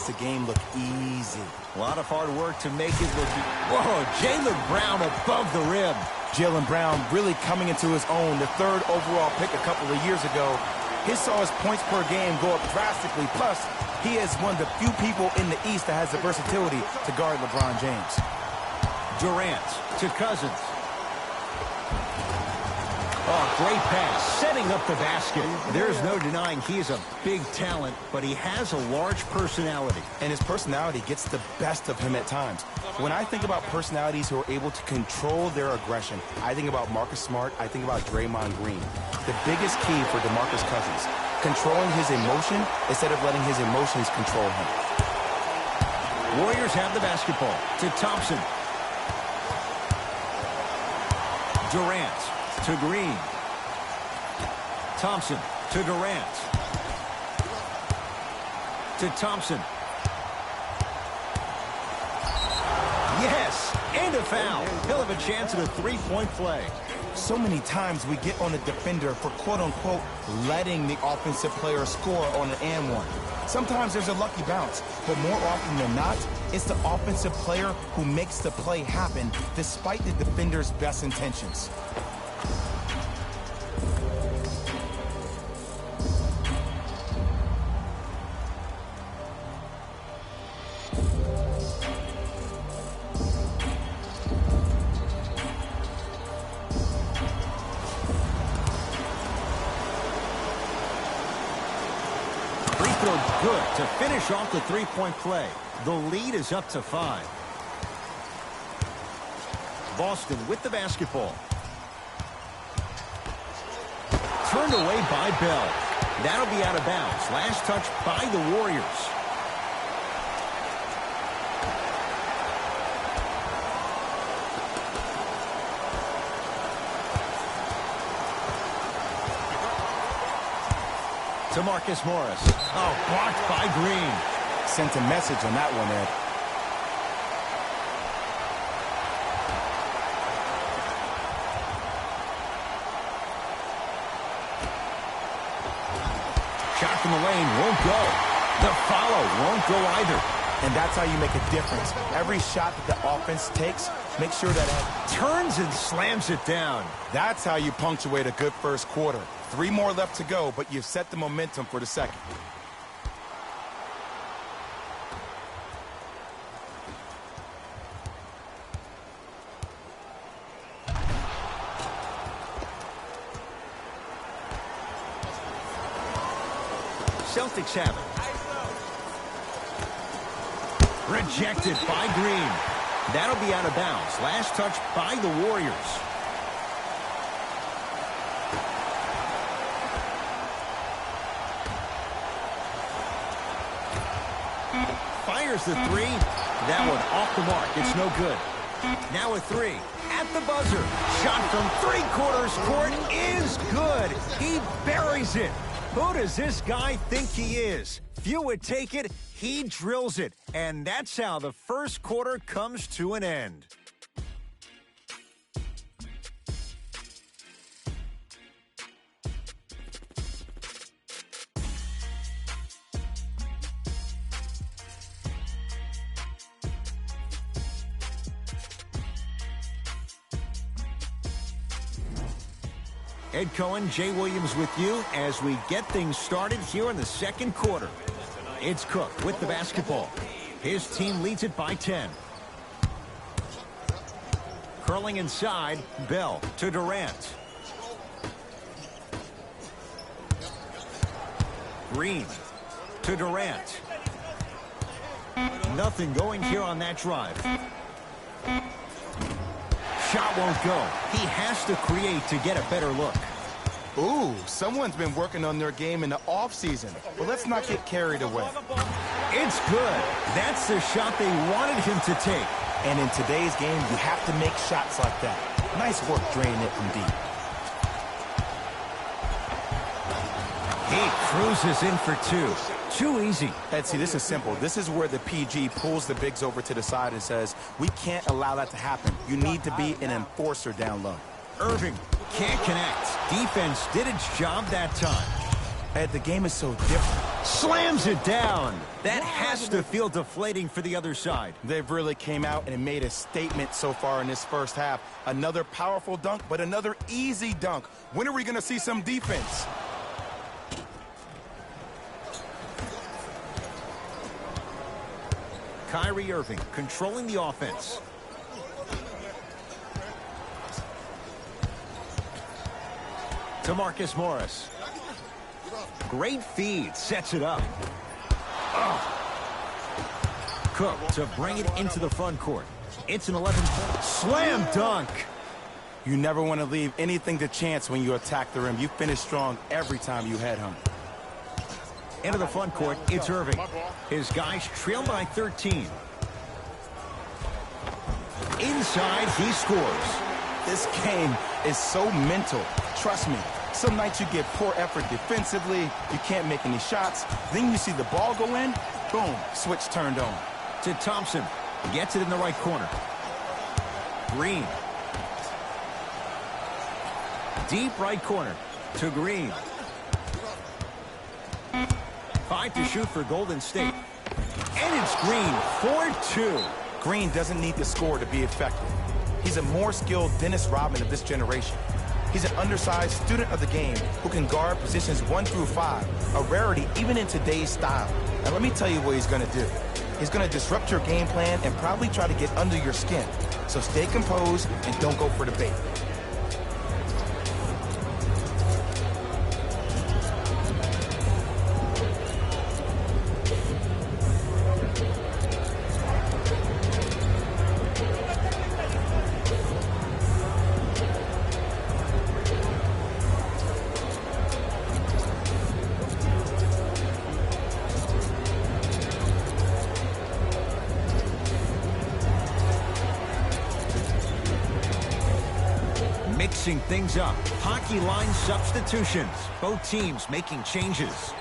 makes the game look easy. A lot of hard work to make it look... Whoa, Jaylen Brown above the rim. Jaylen Brown really coming into his own. The third overall pick a couple of years ago. He saw his points per game go up drastically. Plus, he is one of the few people in the East that has the versatility to guard LeBron James. Durant to Cousins. Oh, great pass, setting up the basket. There's no denying he is a big talent, but he has a large personality. And his personality gets the best of him at times. When I think about personalities who are able to control their aggression, I think about Marcus Smart, I think about Draymond Green. The biggest key for DeMarcus Cousins, controlling his emotion instead of letting his emotions control him. Warriors have the basketball to Thompson. Durant to Green. Thompson to Durant. To Thompson. Yes, and a foul. He'll have a chance at a three-point play. So many times we get on the defender for quote-unquote letting the offensive player score on an and one. Sometimes there's a lucky bounce, but more often than not, it's the offensive player who makes the play happen despite the defender's best intentions. Good to finish off the three-point play. The lead is up to 5. Boston with the basketball. Turned away by Bell. That'll be out of bounds. Last touch by the Warriors. To Marcus Morris. Oh, blocked by Green. Sent a message on that one, Ed. Shot from the lane won't go. The follow won't go either. And that's how you make a difference. Every shot that the offense takes, make sure that it turns and slams it down. That's how you punctuate a good first quarter. 3 more left to go, but you've set the momentum for the second. Celtics have it. Rejected by Green. That'll be out of bounds. Last touch by the Warriors. Fires the three. That one off the mark. It's no good. Now a 3 at the buzzer. Shot from 3/4 court is good. He buries it. Who does this guy think he is? Few would take it. He drills it. And that's how the first quarter comes to an end. Ed Cohen, Jay Williams with you as we get things started here in the second quarter. It's Cook with the basketball. His team leads it by 10. Curling inside, Bell to Durant. Green to Durant. Nothing going here on that drive. Shot won't go. He has to create to get a better look. Ooh, someone's been working on their game in the offseason. But let's not get carried away. It's good. That's the shot they wanted him to take. And in today's game, you have to make shots like that. Nice work draining it from deep. He cruises in for 2. Too easy. Ed, see, this is simple. This is where the PG pulls the bigs over to the side and says, we can't allow that to happen. You need to be an enforcer down low. Irving can't connect. Defense did its job that time. Ed, the game is so different. Slams it down. That has to feel deflating for the other side. They've really came out and made a statement so far in this first half. Another powerful dunk, but another easy dunk. When are we going to see some defense? Kyrie Irving controlling the offense. To Marcus Morris. Great feed, sets it up. Cook to bring it into the front court. It's an 11-point slam dunk. You never want to leave anything to chance when you attack the rim. You finish strong every time you head home. Into the front court, it's Irving. His guys trail by 13. Inside, he scores. This game is so mental. Trust me. Some nights you get poor effort defensively, you can't make any shots, then you see the ball go in, boom, switch turned on. To Thompson, gets it in the right corner. Green. Deep right corner to Green. 5 to shoot for Golden State. And it's Green, 4-2. Green doesn't need to score to be effective. He's a more skilled Dennis Rodman of this generation. He's an undersized student of the game who can guard positions 1 through 5, a rarity even in today's style. And let me tell you what he's going to do. He's going to disrupt your game plan and probably try to get under your skin. So stay composed and don't go for the bait. Mixing things up. Hockey line substitutions. Both teams making changes.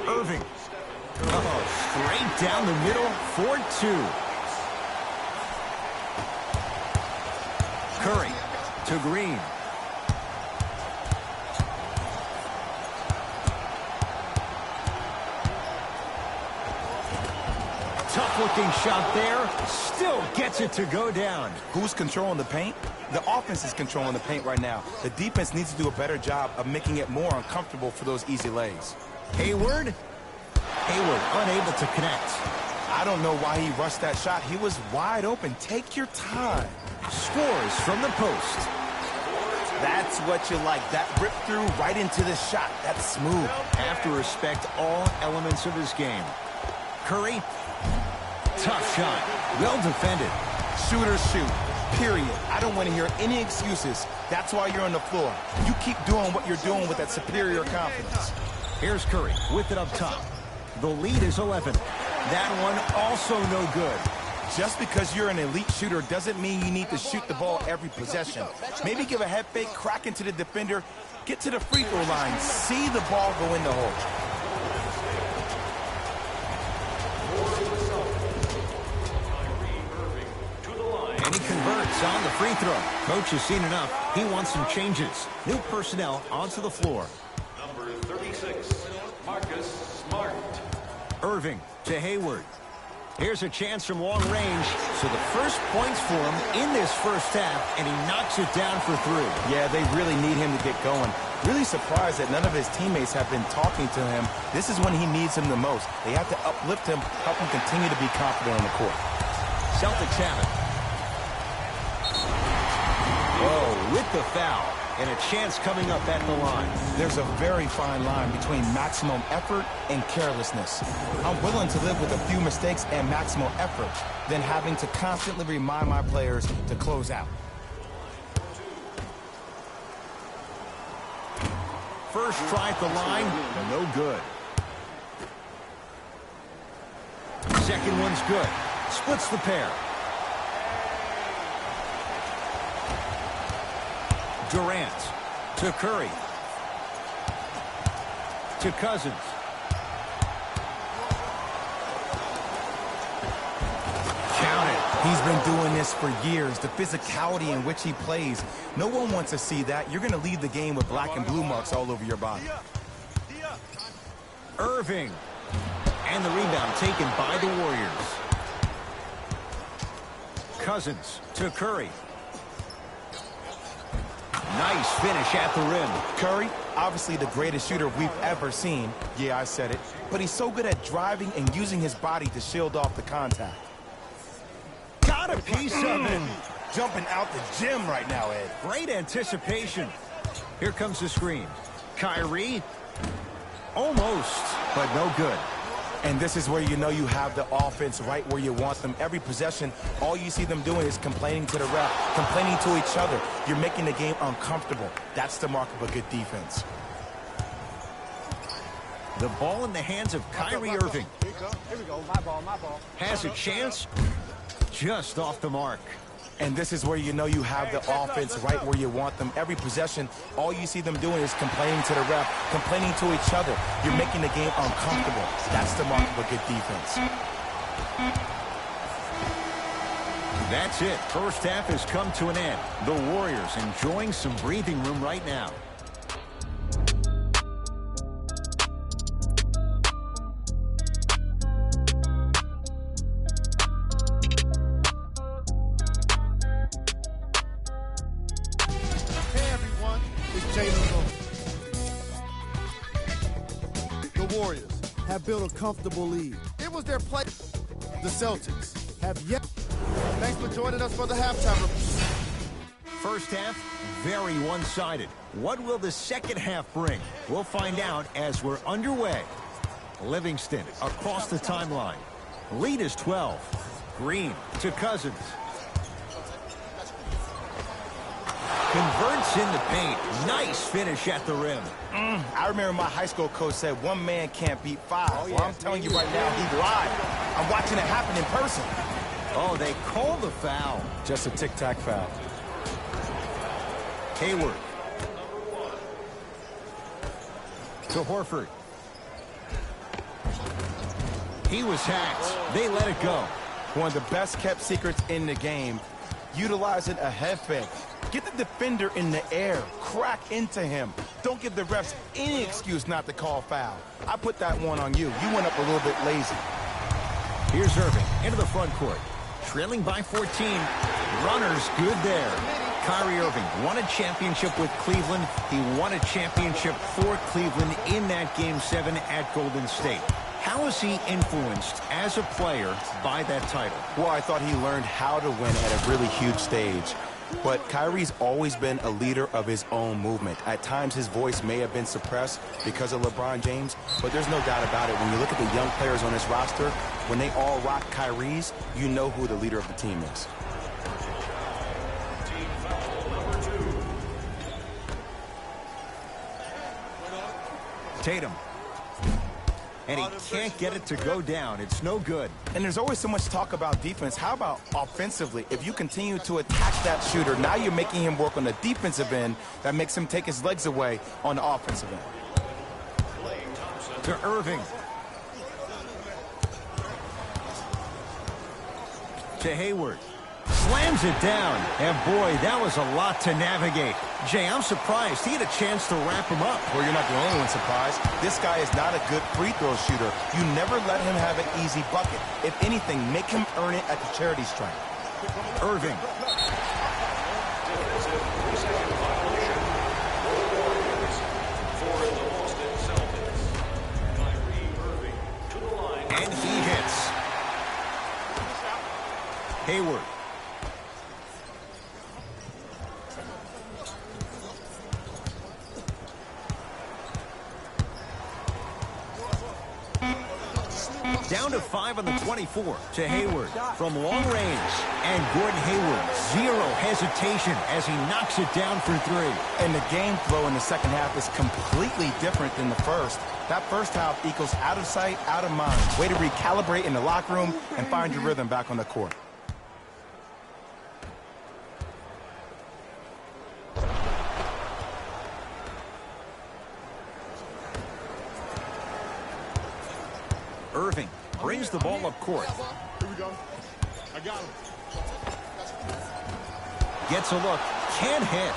Irving. Oh, straight down the middle. 4-2. Curry to Green. Tough-looking shot there. Still gets it to go down. Who's controlling the paint? The offense is controlling the paint right now. The defense needs to do a better job of making it more uncomfortable for those easy lays. Hayward. Hayward unable to connect. I don't know why he rushed that shot. He was wide open. Take your time. Scores from the post. That's what you like. That rip through right into the shot. That's smooth. Have to respect all elements of his game. Curry. Tough shot. Well defended. Shooters shoot. Period. I don't want to hear any excuses. That's why you're on the floor. You keep doing what you're doing with that superior confidence. Here's Curry with it up top. The lead is 11. That one also no good. Just because you're an elite shooter doesn't mean you need to shoot the ball every possession. Maybe give a head fake, crack into the defender, get to the free throw line, see the ball go in the hole. And he converts on the free throw. Coach has seen enough. He wants some changes. New personnel onto the floor. Number 36, Marcus Smart. Irving to Hayward. Here's a chance from long range. So the first points for him in this first half, and he knocks it down for 3. Yeah, they really need him to get going. Really surprised that none of his teammates have been talking to him. This is when he needs him the most. They have to uplift him, help him continue to be confident on the court. Celtics have it. Oh, with the foul. And a chance coming up at the line. There's a very fine line between maximum effort and carelessness. I'm willing to live with a few mistakes and maximal effort than having to constantly remind my players to close out. First try at the line, no good. Second one's good. Splits the pair. Durant to Curry to Cousins. Count it. He's been doing this for years. The physicality in which he plays, no one wants to see that. You're going to leave the game with black and blue marks all over your body. Irving. And the rebound taken by the Warriors. Cousins to Curry. Nice finish at the rim. Curry, obviously the greatest shooter we've ever seen. Yeah, I said it. But he's so good at driving and using his body to shield off the contact. Got a piece of it. Jumping out the gym right now, Ed. Great anticipation. Here comes the screen. Kyrie. Almost, but no good. And this is where you know you have the offense right where you want them. Every possession, all you see them doing is complaining to the ref, complaining to each other. You're making the game uncomfortable. That's the mark of a good defense. The ball in the hands of Kyrie Irving. Here we go. My ball. Has a chance. Just off the mark. And this is where you know you have the offense right where you want them. Every possession, all you see them doing is complaining to the ref, complaining to each other. You're making the game uncomfortable. That's the mark of a good defense. That's it. First half has come to an end. The Warriors enjoying some breathing room right now. The Warriors have built a comfortable lead. It was their play. The Celtics have yet. Thanks for joining us for the halftime report. First half, very one-sided. What will the second half bring? We'll find out as we're underway. Livingston across the timeline. Lead is 12. Green to Cousins. Converts in the paint. Nice finish at the rim. I remember my high school coach said one man can't beat five. Well, I'm telling you right now, he lied. I'm watching it happen in person. Oh, they call the foul. Just a tic-tac foul. Hayward. To Horford. He was hacked. They let it go. One of the best kept secrets in the game. Utilizing a head fake. Get the defender in the air. Crack into him. Don't give the refs any excuse not to call foul. I put that one on you. You went up a little bit lazy. Here's Irving into the front court. Trailing by 14. Runners good there. Kyrie Irving won a championship with Cleveland. He won a championship for Cleveland in that Game 7 at Golden State. How is he influenced as a player by that title? Well, I thought he learned how to win at a really huge stage. But Kyrie's always been a leader of his own movement. At times, his voice may have been suppressed because of LeBron James, but there's no doubt about it. When you look at the young players on this roster, when they all rock Kyrie's, you know who the leader of the team is. Tatum. And he can't get it to go down. It's no good. And there's always so much talk about defense. How about offensively? If you continue to attack that shooter, now you're making him work on the defensive end. That makes him take his legs away on the offensive end. To Irving. To Hayward. Slams it down. And boy, that was a lot to navigate. Jay, I'm surprised he had a chance to wrap him up. Well, you're not the only one surprised. This guy is not a good free throw shooter. You never let him have an easy bucket. If anything, make him earn it at the charity stripe. Irving. And he hits. Hayward. Down to 5 on the 24 to Hayward from long range. And Gordon Hayward, zero hesitation as he knocks it down for three. And the game flow in the second half is completely different than the first. That first half equals out of sight, out of mind. Way to recalibrate in the locker room and find your rhythm back on the court. Irving brings the ball up court. Here we go. I got him. Gets a look. Can't hit.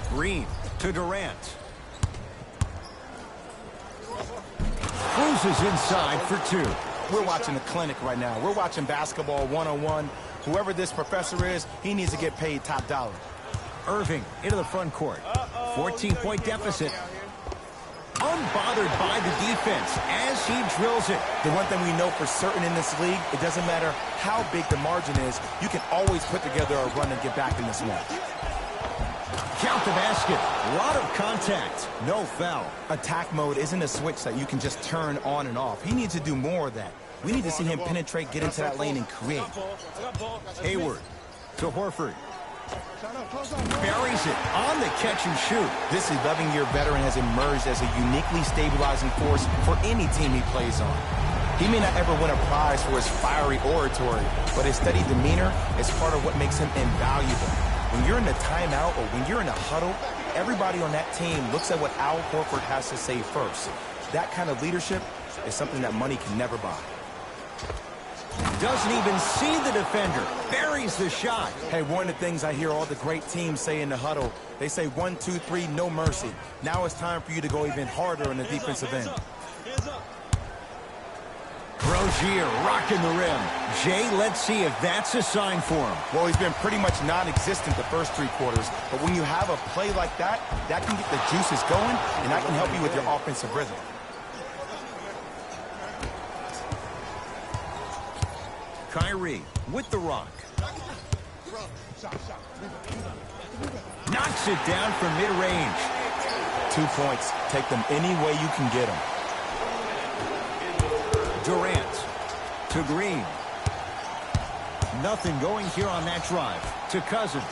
Green to Durant. Cruises inside for two. We're watching a clinic right now. We're watching basketball one-on-one. Whoever this professor is, he needs to get paid top dollar. Irving into the front court. 14-point deficit. Unbothered by the defense as he drills it. The one thing we know for certain in this league, it doesn't matter how big the margin is, you can always put together a run and get back in this one. Count the basket. A lot of contact. No foul. Attack mode isn't a switch that you can just turn on and off. He needs to do more of that. We need to see him penetrate, get into that lane, and create. Hayward to Horford. Buries it on the catch and shoot. This 11-year veteran has emerged as a uniquely stabilizing force for any team he plays on. He may not ever win a prize for his fiery oratory, but his steady demeanor is part of what makes him invaluable. When you're in the timeout or when you're in a huddle, everybody on that team looks at what Al Horford has to say first. That kind of leadership is something that money can never buy. Doesn't even see the defender. Buries the shot. Hey, one of the things I hear all the great teams say in the huddle, they say 1, 2, 3, no mercy. Now it's time for you to go even harder in the defensive end. Rozier rocking the rim. Jay, let's see if that's a sign for him. Well, he's been pretty much non-existent the first 3 quarters, but when you have a play like that, that can get the juices going, and that can help you with your offensive rhythm. Kyrie with the rock. Knocks it down from mid-range. 2 points. Take them any way you can get them. Durant to Green. Nothing going here on that drive. To Cousins.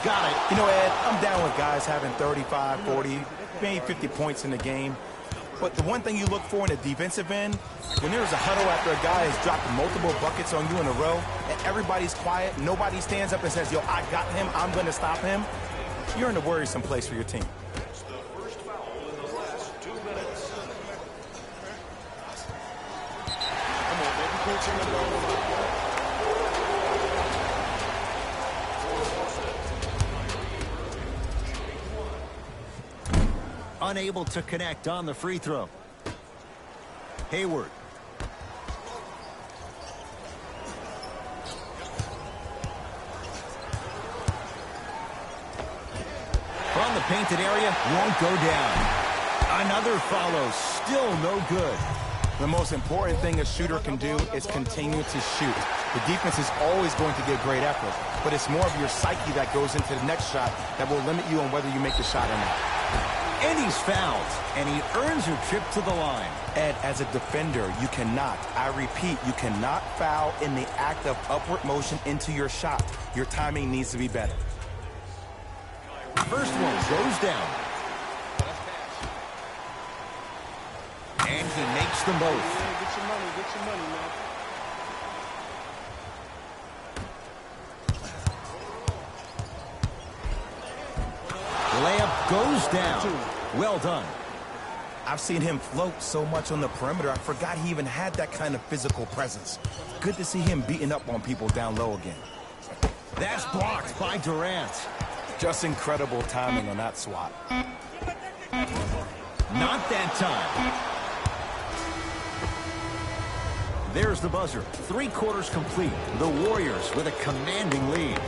Got it. You know, Ed, I'm down with guys having 35, 40, maybe 50 points in the game. But the one thing you look for in a defensive end, when there's a huddle after a guy has dropped multiple buckets on you in a row, and everybody's quiet, nobody stands up and says, yo, I got him, I'm going to stop him, you're in a worrisome place for your team. It's the first foul in the last 2 minutes. Come on, baby. Coach in the ball. Unable to connect on the free throw. Hayward. From the painted area, won't go down. Another follow, still no good. The most important thing a shooter can do is continue to shoot. The defense is always going to get great effort, but it's more of your psyche that goes into the next shot that will limit you on whether you make the shot or not. And he's fouled, and he earns a trip to the line. Ed, as a defender, you cannot, I repeat, you cannot foul in the act of upward motion into your shot. Your timing needs to be better. First one goes down. And he makes them both. Yeah, get your money, man. Layup goes down. Well done. I've seen him float so much on the perimeter, I forgot he even had that kind of physical presence. Good to see him beating up on people down low again. That's blocked by Durant. Just incredible timing on that swat. Not that time. There's the buzzer. 3 quarters complete. The Warriors with a commanding lead.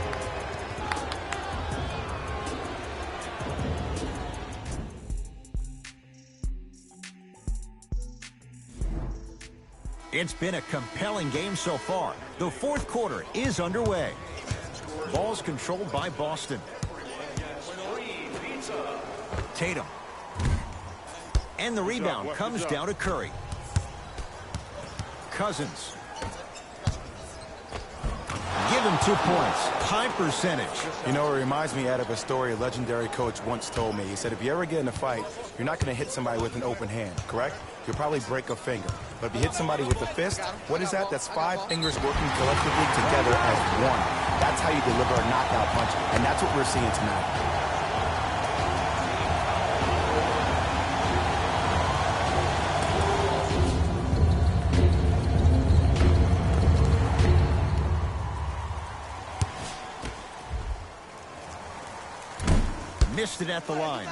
It's been a compelling game so far. The 4th quarter is underway. Ball's controlled by Boston. Tatum. And the rebound comes down to Curry. Cousins. Give him 2 points. High percentage. You know, it reminds me, Ed, of a story a legendary coach once told me. He said, if you ever get in a fight, you're not going to hit somebody with an open hand, correct? You'll probably break a finger. But if you hit somebody with a fist, what is that? That's 5 fingers working collectively together as one. That's how you deliver a knockout punch, and that's what we're seeing tonight. missed it at the line.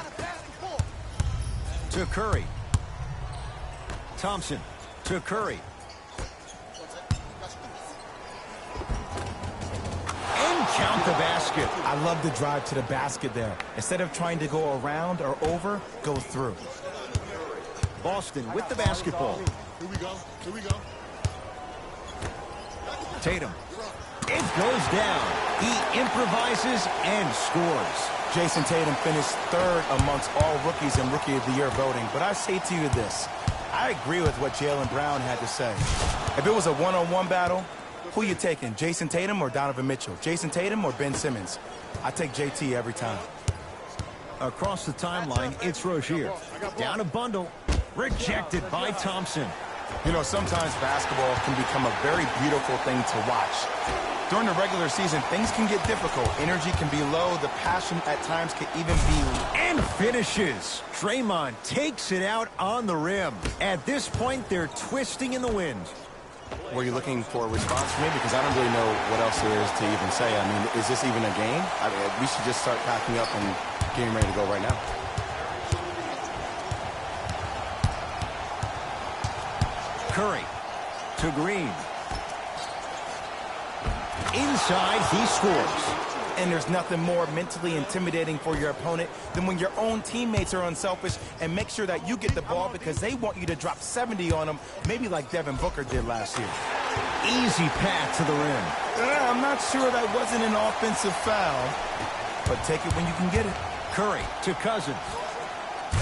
To Curry. Thompson to Curry. And count the basket. I love the drive to the basket there. Instead of trying to go around or over, go through. Boston with the basketball. Here we go. Here we go. Tatum. It goes down. He improvises and scores. Jason Tatum finished third amongst all rookies in Rookie of the Year voting. But I say to you this. I agree with what Jaylen Brown had to say. If it was a one-on-one battle, who you taking, Jason Tatum or Donovan Mitchell? Jason Tatum or Ben Simmons? I take JT every time. Across the timeline, it's Rozier. Down a bundle. Rejected by Thompson. You know, sometimes basketball can become a very beautiful thing to watch. During the regular season, things can get difficult. Energy can be low. The passion at times can even be... And finishes. Draymond takes it out on the rim. At this point, they're twisting in the wind. Were you looking for a response from me? Because I don't really know what else there is to even say. I mean, is this even a game? I mean, we should just start packing up and getting ready to go right now. Curry to Green. Inside, he scores. And there's nothing more mentally intimidating for your opponent than when your own teammates are unselfish and make sure that you get the ball because they want you to drop 70 on them, maybe like Devin Booker did last year. Easy path to the rim. I'm not sure that wasn't an offensive foul, but take it when you can get it. Curry to Cousins.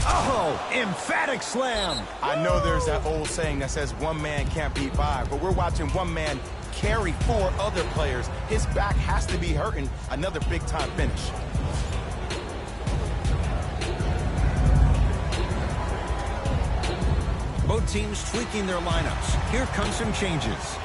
Oh, emphatic slam. I know there's that old saying that says one man can't beat five, but we're watching one man carry four other players. His back has to be hurting. Another big-time finish. Both teams tweaking their lineups. Here come some changes.